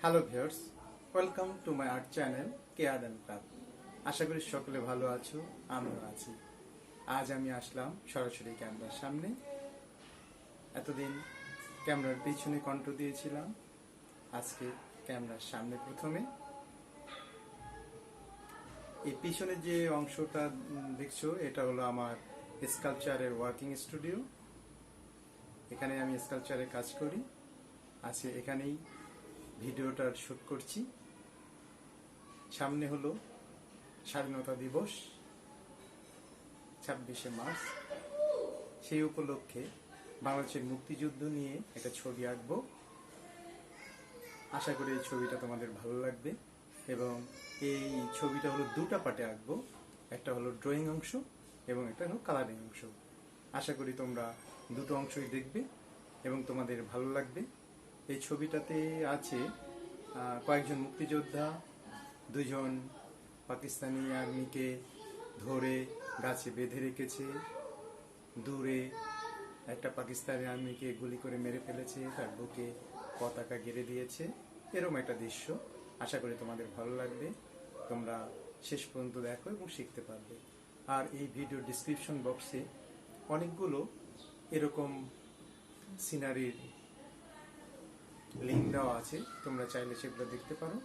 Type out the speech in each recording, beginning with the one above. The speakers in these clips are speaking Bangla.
Hello viewers, welcome to my art channel care and craft. আশা করি সকলে ভালো আছো, আমিও আছি। আজ আমি আসলাম সরাসরি ক্যামেরার সামনে। এতদিন ক্যামেরার পিছনে কণ্ঠ দিয়েছিলাম, আজকে ক্যামেরার সামনে প্রথমে। এই পিছনে যে অংশটা দেখছো, এটা হলো আমার স্কাল্পচারের ওয়ার্কিং স্টুডিও। এখানে আমি স্কাল্পচারের কাজ করি। আজকে এখানেই ভিডিওটার শুট করছি। সামনে হলো স্বাধীনতা দিবস, 26শে মার্চ। সেই উপলক্ষে বাংলাদেশের মুক্তিযুদ্ধ নিয়ে একটা ছবি আঁকবো। আশা করি এই ছবিটা তোমাদের ভালো লাগবে। এবং এই ছবিটা হলো দুটা পার্টে আঁকবো, একটা হলো ড্রয়িং অংশ এবং একটা হলো কালারিং অংশ। আশা করি তোমরা দুটো অংশই দেখবে এবং তোমাদের ভালো লাগবে। এই ছবিটাতে আছে কয়েকজন মুক্তিযোদ্ধা, দুজন পাকিস্তানি আর্মিকে ধরে গাছে বেঁধে রেখেছে, দূরে একটা পাকিস্তানি আর্মিকে গুলি করে মেরে ফেলেছে, তার বুকে পতাকা গেড়ে দিয়েছে। এরকম একটা দৃশ্য। আশা করি তোমাদের ভালো লাগবে, তোমরা শেষ পর্যন্ত দেখো এবং শিখতে পারবে। আর এই ভিডিও ডিসক্রিপশন বক্সে অনেকগুলো এরকম সিনারির লিঙ্ক দেওয়া আছে, তোমরা চাইলে সেগুলো দেখতে পারো।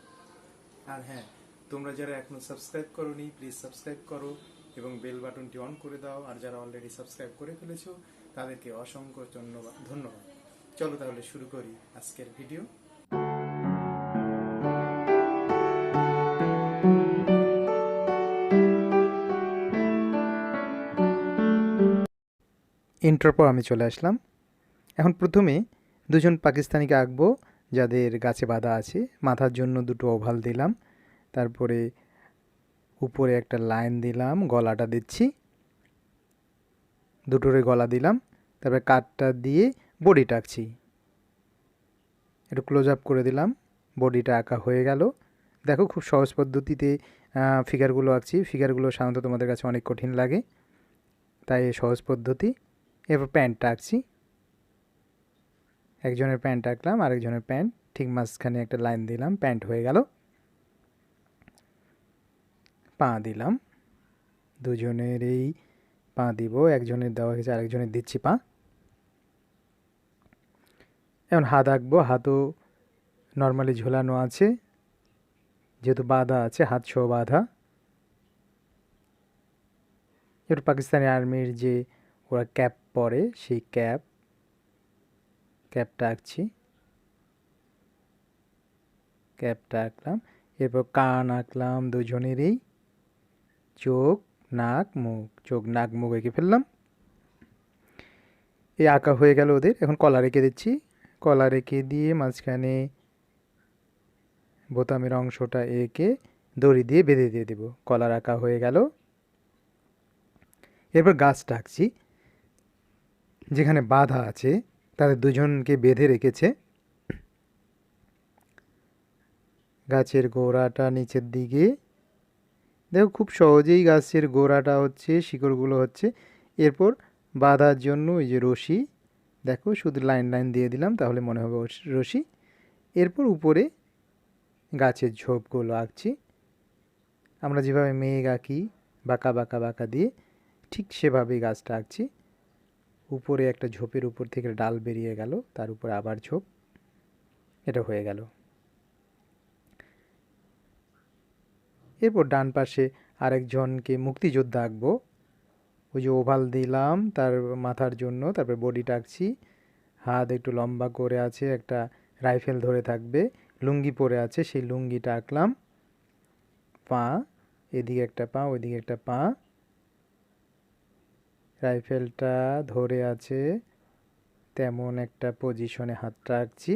আর হ্যাঁ, তোমরা যারা এখনো সাবস্ক্রাইব করোনি, প্লিজ সাবস্ক্রাইব করো এবং বেল বাটনটি অন করে দাও। আর যারা অলরেডি সাবস্ক্রাইব করে ফেলেছো তাদেরকে অসংখ্য ধন্যবাদ। চলো তাহলে শুরু করি আজকের ভিডিও। ইন্ট্রোর পর আমি চলে আসলাম। এখন প্রথমে দুজন পাকিস্তানিকে আঁকবো যাদের গাছে বাঁধা আছে। মাথার জন্য দুটো ওভাল দিলাম, তারপরে উপরে একটা লাইন দিলাম, গলাটা দিচ্ছি, দুটোরে গলা দিলাম, তারপরে কাটটা দিয়ে বডিটা আঁকছি। একটু ক্লোজ আপ করে দিলাম, বডিটা আঁকা হয়ে গেল। দেখো, খুব সহজ পদ্ধতিতে ফিগারগুলো আঁকছি। ফিগারগুলো সাধারণত তোমাদের কাছে অনেক কঠিন লাগে, তাই এই সহজ পদ্ধতি। এরপর প্যান্টটা আঁকছি। একজনের প্যান্ট আঁকলাম, আরেকজনের প্যান্ট, ঠিক মাঝখানে একটা লাইন দিলাম, প্যান্ট হয়ে গেল। পা দিলাম, দুজনের এই পা দিব, একজনের দেওয়া হয়েছে আরেকজনের দিচ্ছি পা। এখন হাত আঁকবো। হাতও নর্মালি ঝোলানো আছে, যেহেতু বাঁধা আছে, হাত সহ বাঁধা। এবার পাকিস্তানি আর্মির যে ওরা ক্যাপ পরে, সেই ক্যাপটা আঁকছি। ক্যাপটা আঁকলাম, এরপর কান আঁকলাম দুজনেরই, চোখ নাক মুখ, চোখ নাক মুখ এঁকে ফেললাম। এই আঁকা হয়ে গেল ওদের। এখন কলার এঁকে দিচ্ছি। কলার এঁকে দিয়ে মাঝখানে বোতামের অংশটা এঁকে দড়ি দিয়ে বেঁধে দিয়ে দেবো। কলার আঁকা হয়ে গেল। এরপর গাছটা আঁকছি। যেখানে বাঁধা আছে তাদের দুজনকে বেঁধে রেখেছে। গাছের গোড়াটা নিচের দিকে, দেখো খুব সহজেই গাছের গোড়াটা হচ্ছে, শিকড়গুলো হচ্ছে। এরপর বাঁধার জন্য ওই যে রশি, দেখো শুধু লাইন লাইন দিয়ে দিলাম, তাহলে মনে হবে রশি। এরপর উপরে গাছের ঝোপগুলো আঁকছি। আমরা যেভাবে মেঘ আঁকি বাঁকা বাঁকা বাঁকা দিয়ে, ঠিক সেভাবেই গাছটা আঁকছি। উপরে একটা ঝোপের উপর থেকে ডাল বেরিয়ে গেল, তার উপর আবার ঝোপ, এটা হয়ে গেল। এরপর ডান পাশে আরেকজনকে মুক্তিযোদ্ধা আঁকবো। ওই যে ওভাল দিলাম তার মাথার জন্য, তারপর বডিটা আঁকছি। হাত একটু লম্বা করে আছে, একটা রাইফেল ধরে থাকবে, লুঙ্গি পরে আছে, সেই লুঙ্গিটা আঁকলাম। পা, এদিকে একটা পা, ওইদিকে একটা পা, রাইফেলটা ধরে আছে তেমন একটা পজিশনে হাতটা আঁকছি।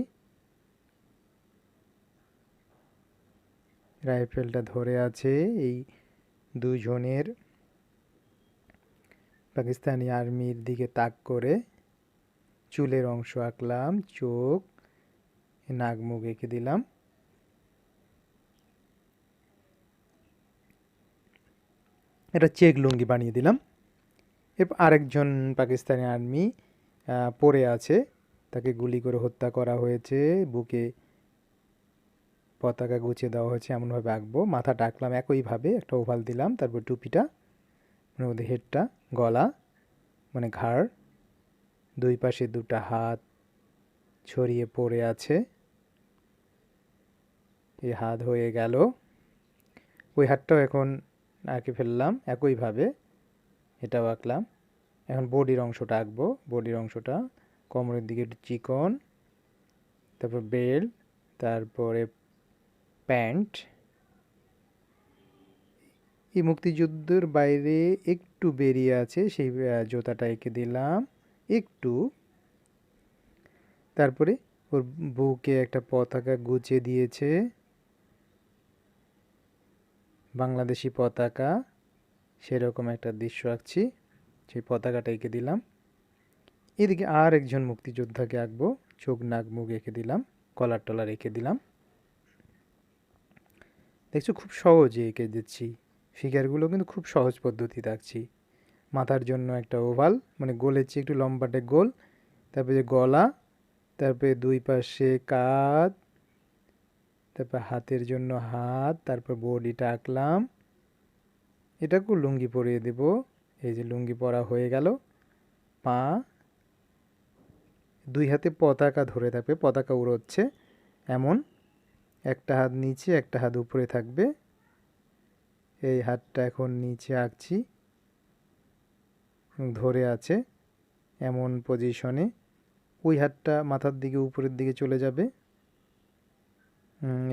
রাইফেলটা ধরে আছে এই দুজনের পাকিস্তানি আর্মির দিকে তাক করে। চুলের অংশ আঁকলাম, চোখ নাক মুখ এঁকে দিলাম। এটা চেক লুঙ্গি বানিয়ে দিলাম। এরপর আরেকজন পাকিস্তানি আর্মি পড়ে আছে, তাকে গুলি করে হত্যা করা হয়েছে, বুকে পতাকা গুছিয়ে দেওয়া হয়েছে এমনভাবে আঁকবো। মাথাটা আঁকলাম একইভাবে, একটা ওভাল দিলাম, তারপর টুপিটা মানে ওদের হেডটা, গলা মানে ঘাড়, দুই পাশে দুটা হাত ছড়িয়ে পড়ে আছে, এই হাত হয়ে গেল। ওই হাতটাও এখন আঁকে ফেললাম একইভাবে, এটাও আঁকলাম। এখন বডির অংশটা আঁকবো। বডির অংশটা কোমরের দিকে একটু চিকন, তারপর বেল্ট, তারপরে প্যান্ট। এই মুক্তিযুদ্ধের বাইরে একটু বেরিয়ে আছে সেই জুতাটা এঁকে দিলাম একটু। তারপরে ওর বুকে একটা পতাকা গুছিয়ে দিয়েছে, বাংলাদেশি পতাকা, সেরকম একটা দৃশ্য আঁকছি, সেই পতাকাটা এঁকে দিলাম। এদিকে আর একজন মুক্তিযোদ্ধাকে আঁকবো, চোখ নাক মুখ এঁকে দিলাম, কলার টলার এঁকে দিলাম। দেখছো খুব সহজে এঁকে দিচ্ছি, ফিগারগুলো কিন্তু খুব সহজ পদ্ধতিতে আঁকছি। মাথার জন্য একটা ওভাল মানে গোলের চেয়ে একটু লম্বাটে গোল, তারপরে গলা, তারপরে দুই পাশে কাঁধ, তারপর হাতের জন্য হাত, তারপর বডিটা আঁকলাম। এটাকেও লুঙ্গি পরিয়ে দেব, এই যে লুঙ্গি পরা হয়ে গেল। পা, দুই হাতে পতাকা ধরে থাকবে, পতাকা উড়োচ্ছে এমন, একটা হাত নিচে একটা হাত উপরে থাকবে। এই হাতটা এখন নিচে আঁকছি, ধরে আছে এমন পজিশনে। ওই হাতটা মাথার দিকে উপরের দিকে চলে যাবে,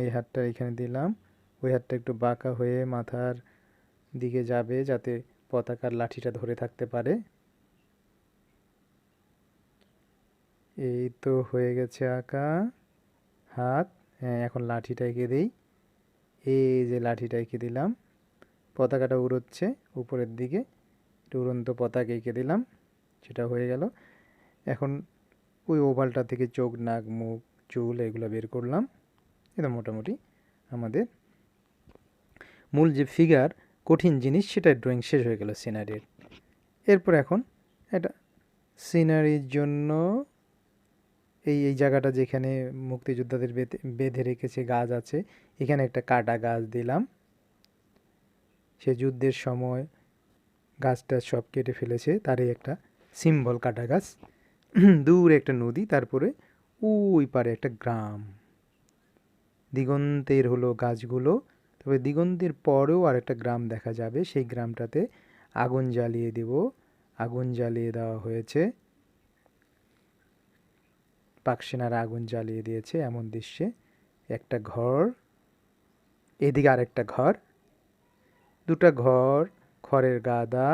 এই হাতটা এখানে দিলাম। ওই হাতটা একটু বাঁকা হয়ে মাথার দিকে যাবে যাতে পতাকার লাঠিটা ধরে থাকতে পারে। এই তো হয়ে গেছে আঁকা হাত। হ্যাঁ, এখন লাঠিটা এঁকে দিই। এই যে লাঠিটা এঁকে দিলাম, পতাকাটা উড়োচ্ছে উপরের দিকে, একটু উড়ন্ত পতাকা এঁকে দিলাম, সেটা হয়ে গেল। এখন ওই ওভালটা থেকে চোখ নাক মুখ চুল এগুলো বের করলাম। এটা মোটামুটি আমাদের মূল যে ফিগার, কঠিন জিনিস, সেটা ড্রয়িং শেষ হয়ে গেল সিনারির। এরপর এখন এটা সিনারির জন্য এই এই জায়গাটা যেখানে মুক্তিযোদ্ধাদের বেঁধে রেখেছে গাছ আছে, এখানে একটা কাটা গাছ দিলাম। সে যুদ্ধের সময় গাছটা সব কেটে ফেলেছে, তারই একটা সিম্বল কাটা গাছ। দূরে একটা নদী, তারপরে ওই পারে একটা গ্রাম, দিগন্তের হলো গাছগুলো, তবে দিগন্তের পরেও আর একটা গ্রাম দেখা যাবে। সেই গ্রামটাতে আগুন জ্বালিয়ে দেব, আগুন জ্বালিয়ে দেওয়া হয়েছে, পাক সেনারা আগুন জ্বালিয়ে দিয়েছে এমন দৃশ্যে। একটা ঘর, এদিকে আর একটা ঘর, দুটা ঘর, খড়ের গাদা,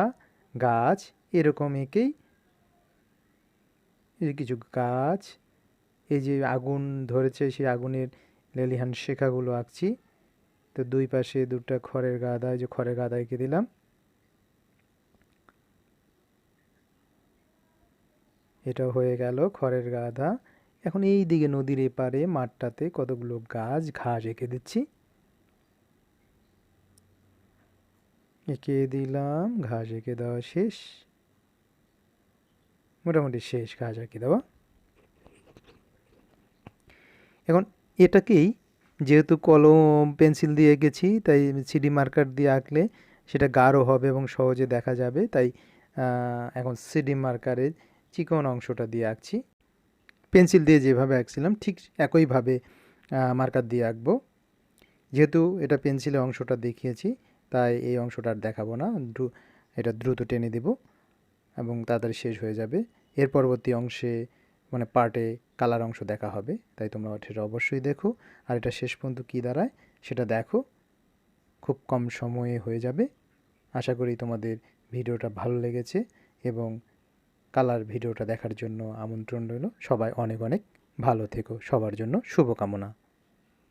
গাছ, এরকম এঁকেই কিছু গাছ, এই যে আগুন ধরেছে সেই আগুনের লেলিহান শেখাগুলো আঁকছি। তো দুই পাশে দুটা খড়ের গাদা, এই যে খড়ের গাদা এঁকে দিলাম। এটা হয়ে গেল খড়ের গাদা। এখন এই দিকে নদীর এপারে মাঠটাতে কতগুলো গাছ, ঘাস এঁকে দিচ্ছি, এঁকে দিলাম। ঘাস এঁকে দেওয়া শেষ, মোটামুটি শেষ ঘাস এঁকে দেওয়া। এখন এটাকেই যেহেতু কলম পেন্সিল দিয়ে এঁকেছি, তাই সিডি মার্কার দিয়ে আঁকলে সেটা গাঢ় হবে এবং সহজে দেখা যাবে, তাই এখন সিডি মার্কারের চিকন অংশটা দিয়ে আঁকছি। পেন্সিল দিয়ে যেভাবে আঁকছিলাম ঠিক একইভাবে মার্কার দিয়ে আঁকবো। যেহেতু এটা পেন্সিলের অংশটা দেখিয়েছি, তাই এই অংশটা আর দেখাবো না, এটা দ্রুত টেনে দেব এবং তাড়াতাড়ি শেষ হয়ে যাবে। এর পরবর্তী অংশে মানে পার্টে কালার অংশ দেখা হবে, তাই তোমরা সেটা অবশ্যই দেখো। আর এটা শেষ পর্যন্ত কী দাঁড়ায় সেটা দেখো, খুব কম সময়ে হয়ে যাবে। আশা করি তোমাদের ভিডিওটা ভালো লেগেছে এবং কালার ভিডিওটা দেখার জন্য আমন্ত্রণ রইল। সবাই অনেক অনেক ভালো থেকো, সবার জন্য শুভকামনা।